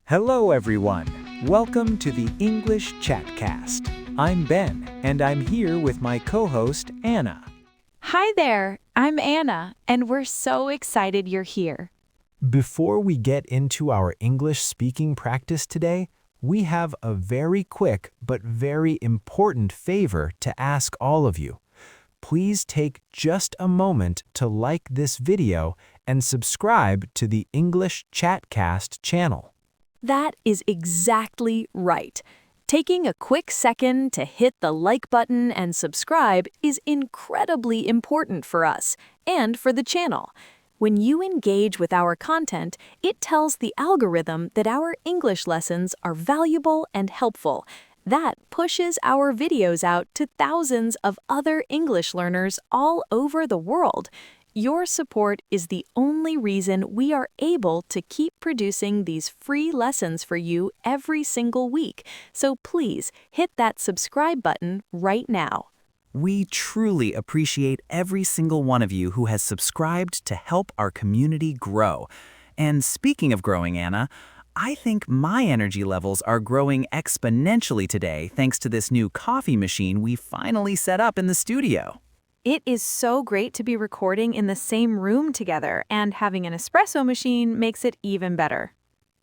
Hello, everyone. Welcome to the English Chatcast. I'm Ben, and I'm here with my co-host, Anna. Hi there, I'm Anna, and we're so excited you're here. Before we get into our English speaking practice today, we have a very quick but very important favor to ask all of you. Please take just a moment to like this video and subscribe to the English Chatcast channel. That is exactly right. Taking a quick second to hit the like button and subscribe is incredibly important for us and for the channel. When you engage with our content, it tells the algorithm that our English lessons are valuable and helpful. That pushes our videos out to thousands of other English learners all over the world. Your support is the only reason we are able to keep producing these free lessons for you every single week. So please hit that subscribe button right now. We truly appreciate every single one of you who has subscribed to help our community grow. And speaking of growing, Anna, I think my energy levels are growing exponentially today thanks to this new coffee machine we finally set up in the studio. It is so great to be recording in the same room together, and having an espresso machine makes it even better.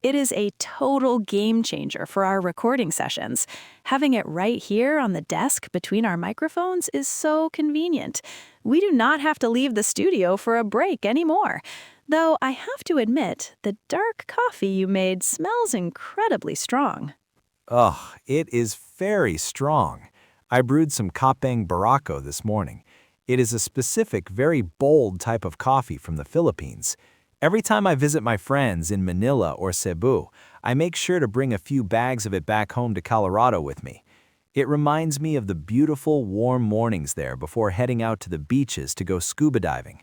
It is a total game changer for our recording sessions. Having it right here on the desk between our microphones is so convenient. We do not have to leave the studio for a break anymore. Though I have to admit, the dark coffee you made smells incredibly strong. Oh, it is very strong. I brewed some Kapeng Barako this morning. It is a specific, very bold type of coffee from the Philippines. Every time I visit my friends in Manila or Cebu, I make sure to bring a few bags of it back home to Colorado with me. It reminds me of the beautiful, warm mornings there before heading out to the beaches to go scuba diving.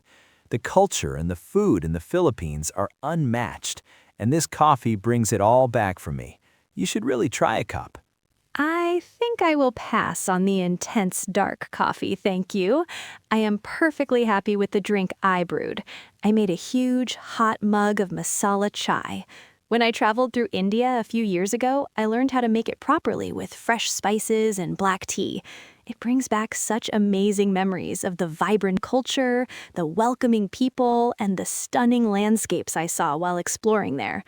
The culture and the food in the Philippines are unmatched, and this coffee brings it all back for me. You should really try a cup. I think I will pass on the intense dark coffee, thank you. I am perfectly happy with the drink I brewed. I made a huge, hot mug of masala chai. When I traveled through India a few years ago, I learned how to make it properly with fresh spices and black tea. It brings back such amazing memories of the vibrant culture, the welcoming people, and the stunning landscapes I saw while exploring there.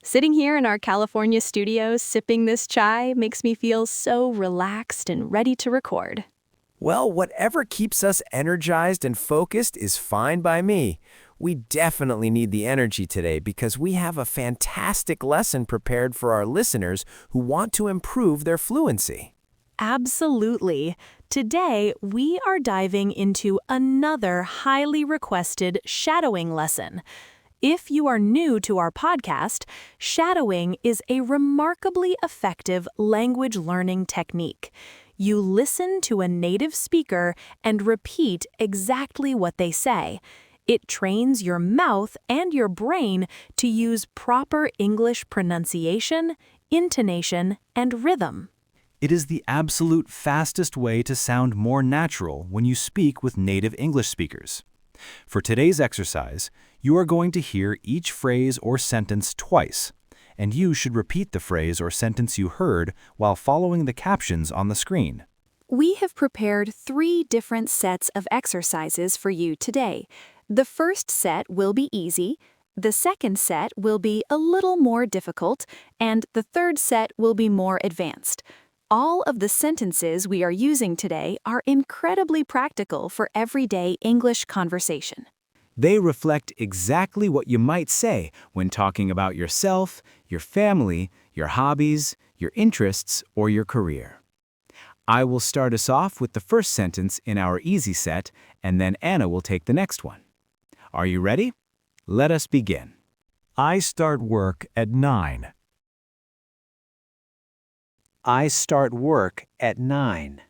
Sitting here in our California studios sipping this chai makes me feel so relaxed and ready to record. Well, whatever keeps us energized and focused is fine by me. We definitely need the energy today because we have a fantastic lesson prepared for our listeners who want to improve their fluency. Absolutely. Today, we are diving into another highly requested shadowing lesson. If you are new to our podcast, shadowing is a remarkably effective language learning technique. You listen to a native speaker and repeat exactly what they say. It trains your mouth and your brain to use proper English pronunciation, intonation, and rhythm. It is the absolute fastest way to sound more natural when you speak with native English speakers. For today's exercise, you are going to hear each phrase or sentence twice, and you should repeat the phrase or sentence you heard while following the captions on the screen. We have prepared 3 different sets of exercises for you today. The first set will be easy, the second set will be a little more difficult, and the third set will be more advanced. All of the sentences we are using today are incredibly practical for everyday English conversation. They reflect exactly what you might say when talking about yourself, your family, your hobbies, your interests, or your career. I will start us off with the first sentence in our easy set, and then Anna will take the next one. Are you ready? Let us begin. I start work at 9. I start work at 9.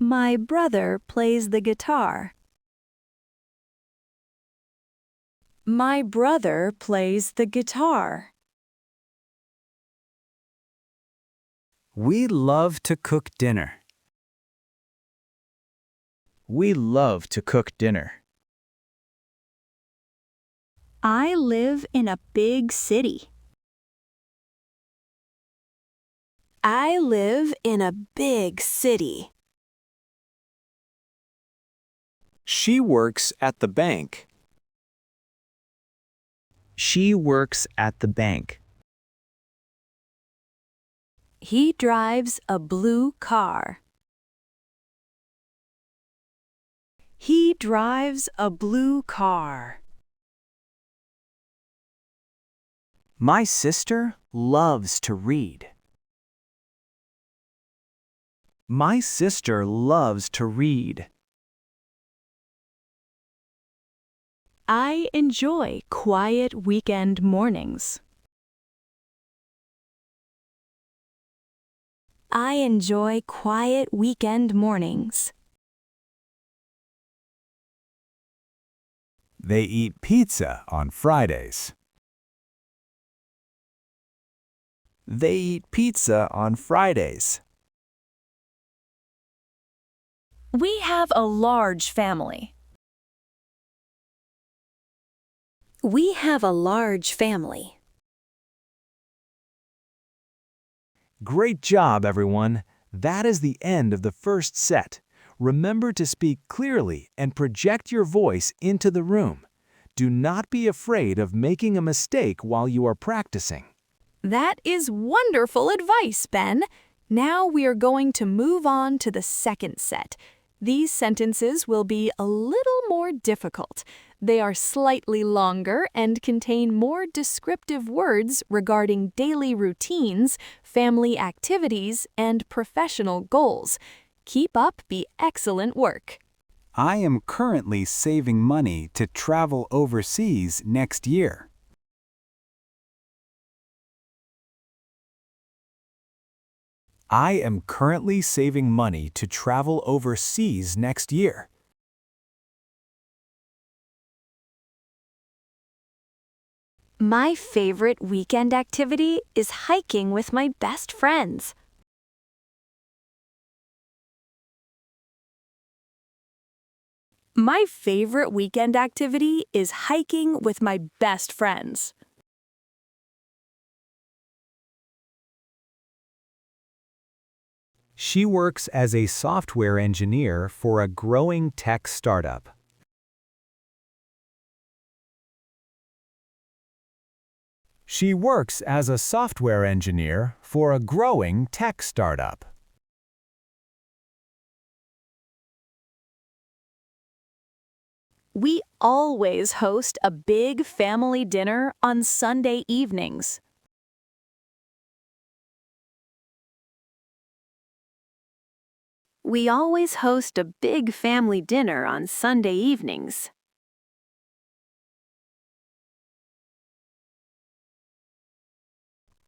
My brother plays the guitar. My brother plays the guitar. We love to cook dinner. We love to cook dinner. I live in a big city. I live in a big city. She works at the bank. She works at the bank. He drives a blue car. He drives a blue car. My sister loves to read. My sister loves to read. I enjoy quiet weekend mornings. I enjoy quiet weekend mornings. They eat pizza on Fridays. They eat pizza on Fridays. We have a large family. We have a large family. Great job, everyone. That is the end of the first set. Remember to speak clearly and project your voice into the room. Do not be afraid of making a mistake while you are practicing. That is wonderful advice, Ben. Now we are going to move on to the second set. These sentences will be a little more difficult. They are slightly longer and contain more descriptive words regarding daily routines, family activities, and professional goals. Keep up the excellent work. I am currently saving money to travel overseas next year. I am currently saving money to travel overseas next year. My favorite weekend activity is hiking with my best friends. My favorite weekend activity is hiking with my best friends. She works as a software engineer for a growing tech startup. She works as a software engineer for a growing tech startup. We always host a big family dinner on Sunday evenings. We always host a big family dinner on Sunday evenings.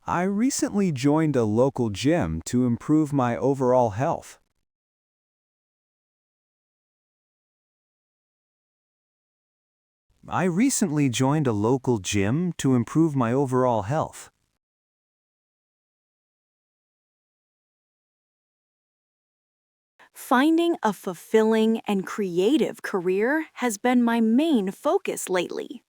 I recently joined a local gym to improve my overall health. I recently joined a local gym to improve my overall health. Finding a fulfilling and creative career has been my main focus lately.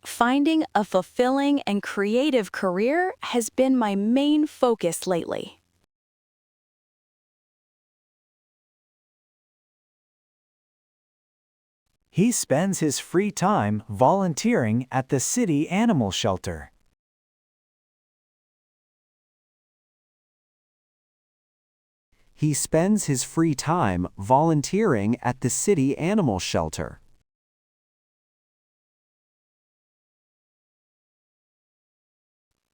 Finding a fulfilling and creative career has been my main focus lately. He spends his free time volunteering at the city animal shelter. He spends his free time volunteering at the city animal shelter.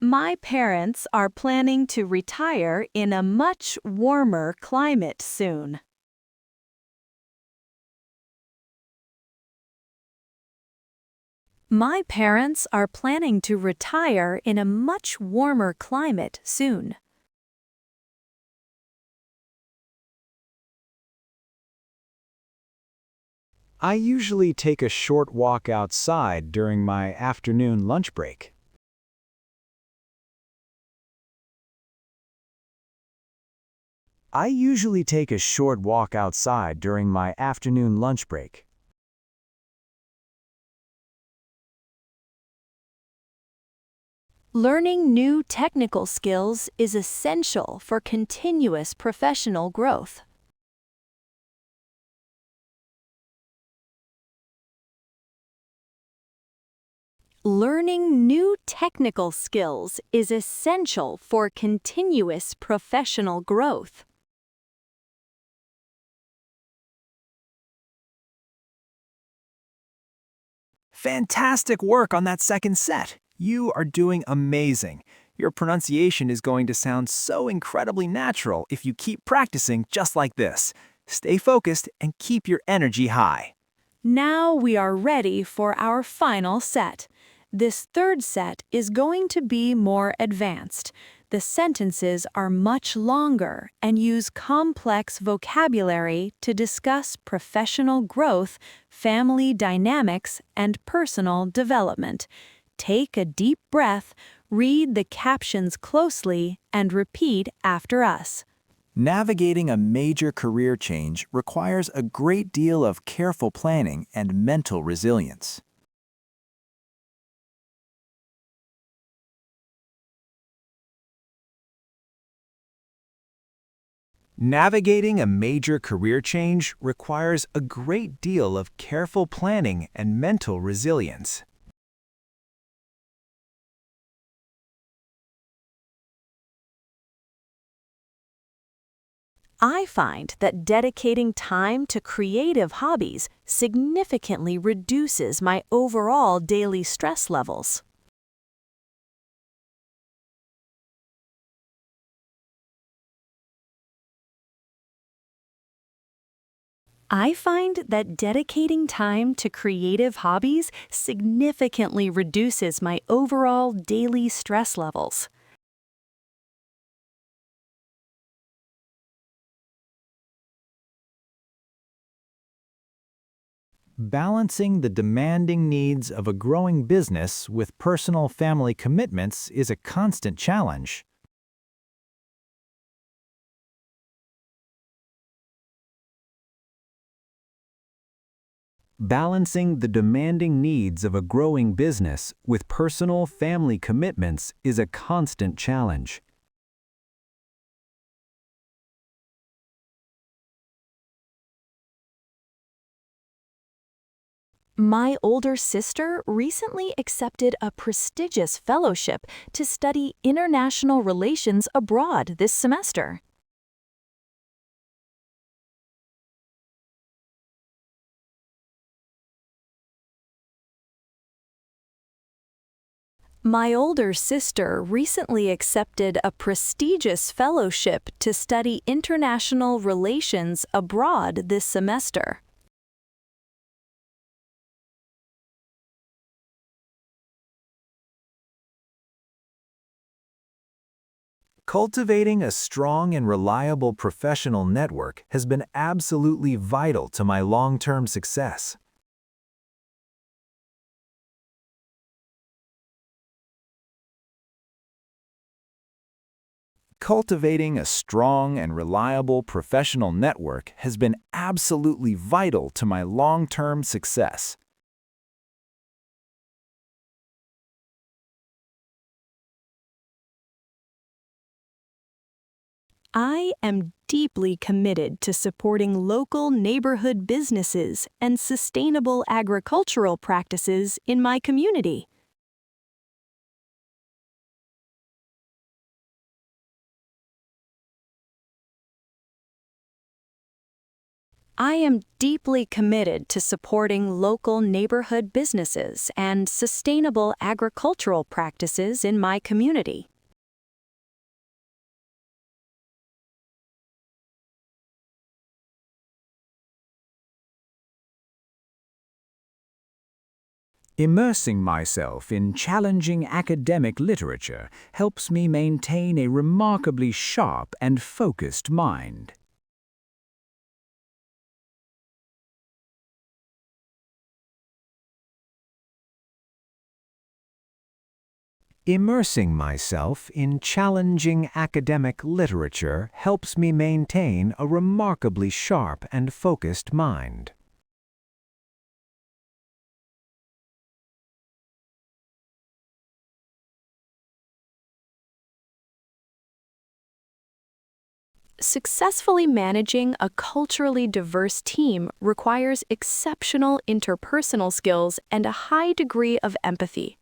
My parents are planning to retire in a much warmer climate soon. My parents are planning to retire in a much warmer climate soon. I usually take a short walk outside during my afternoon lunch break. I usually take a short walk outside during my afternoon lunch break. Learning new technical skills is essential for continuous professional growth. Learning new technical skills is essential for continuous professional growth. Fantastic work on that second set. You are doing amazing. Your pronunciation is going to sound so incredibly natural if you keep practicing just like this. Stay focused and keep your energy high. Now we are ready for our final set. This third set is going to be more advanced. The sentences are much longer and use complex vocabulary to discuss professional growth, family dynamics, and personal development. Take a deep breath, read the captions closely, and repeat after us. Navigating a major career change requires a great deal of careful planning and mental resilience. Navigating a major career change requires a great deal of careful planning and mental resilience. I find that dedicating time to creative hobbies significantly reduces my overall daily stress levels. I find that dedicating time to creative hobbies significantly reduces my overall daily stress levels. Balancing the demanding needs of a growing business with personal family commitments is a constant challenge. Balancing the demanding needs of a growing business with personal family commitments is a constant challenge. My older sister recently accepted a prestigious fellowship to study international relations abroad this semester. My older sister recently accepted a prestigious fellowship to study international relations abroad this semester. Cultivating a strong and reliable professional network has been absolutely vital to my long-term success. Cultivating a strong and reliable professional network has been absolutely vital to my long-term success. I am deeply committed to supporting local neighborhood businesses and sustainable agricultural practices in my community. I am deeply committed to supporting local neighborhood businesses and sustainable agricultural practices in my community. Immersing myself in challenging academic literature helps me maintain a remarkably sharp and focused mind. Immersing myself in challenging academic literature helps me maintain a remarkably sharp and focused mind. Successfully managing a culturally diverse team requires exceptional interpersonal skills and a high degree of empathy.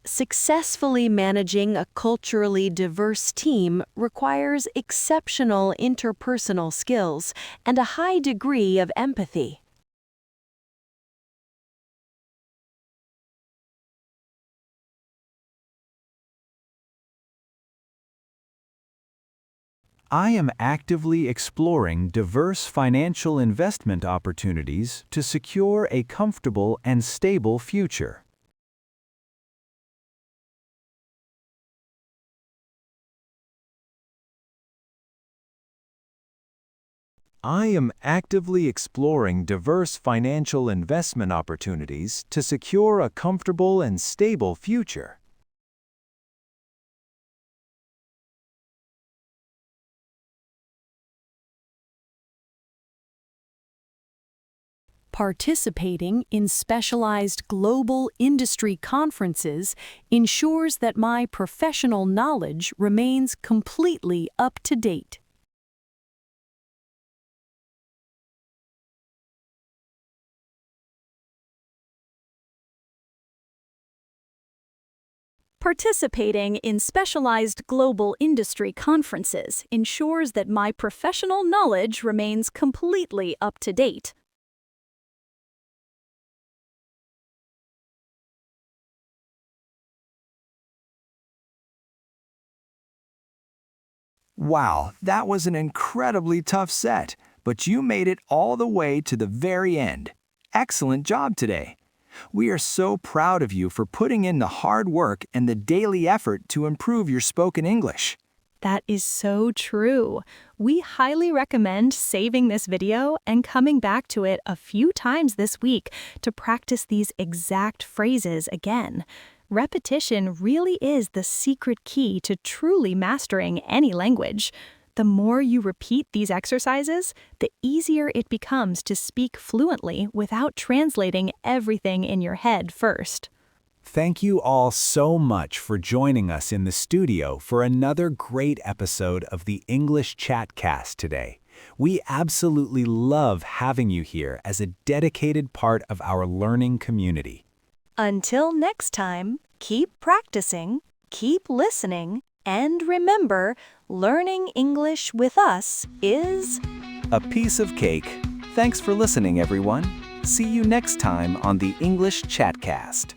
Successfully managing a culturally diverse team requires exceptional interpersonal skills and a high degree of empathy. I am actively exploring diverse financial investment opportunities to secure a comfortable and stable future. I am actively exploring diverse financial investment opportunities to secure a comfortable and stable future. Participating in specialized global industry conferences ensures that my professional knowledge remains completely up to date. Participating in specialized global industry conferences ensures that my professional knowledge remains completely up to date. Wow, that was an incredibly tough set, but you made it all the way to the very end. Excellent job today. We are so proud of you for putting in the hard work and the daily effort to improve your spoken English. That is so true. We highly recommend saving this video and coming back to it a few times this week to practice these exact phrases again. Repetition really is the secret key to truly mastering any language. The more you repeat these exercises, the easier it becomes to speak fluently without translating everything in your head first. Thank you all so much for joining us in the studio for another great episode of the English Chatcast today. We absolutely love having you here as a dedicated part of our learning community. Until next time, keep practicing, keep listening, and remember, learning English with us is a piece of cake. Thanks for listening, everyone. See you next time on the English Chatcast.